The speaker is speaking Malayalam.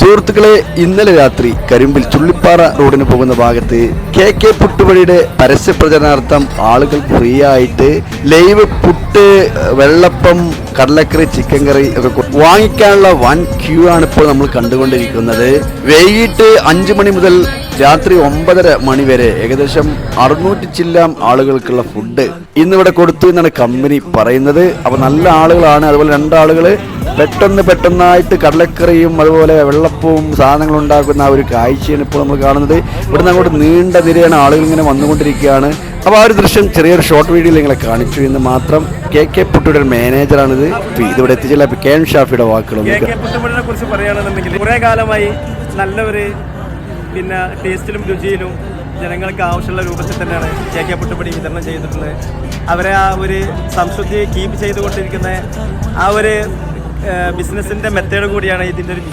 സുഹൃത്തുക്കളെ, ഇന്നലെ രാത്രി കരിമ്പിൽ ചുള്ളിപ്പാറ റോഡിന് പോകുന്ന ഭാഗത്ത് കെ പുട്ടുവഴിയുടെ പരസ്യ പ്രചരണാർത്ഥം ആളുകൾ ഫ്രീ ആയിട്ട് ലൈവ് പുട്ട്, വെള്ളപ്പം, കടലക്കറി, ചിക്കൻ കറി ഒക്കെ വാങ്ങിക്കാനുള്ള വൻ ക്യൂ ആണ് ഇപ്പോൾ നമ്മൾ കണ്ടുകൊണ്ടിരിക്കുന്നത്. വൈകിട്ട് 5 മണി മുതൽ രാത്രി 9:30 മണി വരെ ഏകദേശം 600 ചില്ലാം ആളുകൾക്കുള്ള ഫുഡ് ഇന്നിവിടെ കൊടുത്തു എന്നാണ് കമ്പനി പറയുന്നത്. അപ്പൊ നല്ല ആളുകളാണ്. അതുപോലെ 2 ആളുകൾ പെട്ടെന്നായിട്ട് കടലക്കറിയും അതുപോലെ വെള്ളപ്പവും സാധനങ്ങൾ ഉണ്ടാക്കുന്ന ആ ഒരു കാഴ്ചയാണ് ഇപ്പോൾ നമ്മൾ കാണുന്നത്. ഇവിടുന്ന് അങ്ങോട്ട് നീണ്ട നിരയാണ് ആളുകൾ ഇങ്ങനെ വന്നുകൊണ്ടിരിക്കുകയാണ്. അപ്പോൾ ആ ഒരു ദൃശ്യം ചെറിയൊരു ഷോർട്ട് വീഡിയോയിൽ നിങ്ങളെ കാണിച്ചു എന്ന് മാത്രം. കെ പുട്ടുയുടെ മാനേജറാണിത്. ഇതിവിടെ എത്തിച്ചില്ല. കെ എം ഷാഫിയുടെ വാക്കുകൾ പുട്ടുപൊടിനെ കുറിച്ച് പറയുകയാണെന്നുണ്ടെങ്കിൽ കുറേ കാലമായി നല്ലൊരു ടേസ്റ്റിലും രുചിയിലും ജനങ്ങൾക്ക് ആവശ്യമുള്ള രൂപത്തിൽ തന്നെയാണ് കെ പുട്ടുപൊടി വിതരണം ചെയ്തിട്ടുള്ളത്. അവരെ ആ ഒരു സംശുദ്ധി കീപ്പ് ചെയ്തുകൊണ്ടിരിക്കുന്ന ആ ഒരു ബിസിനസ്സിൻ്റെ മെത്തേഡ് കൂടിയാണ് ഇതിൻ്റെ ഒരു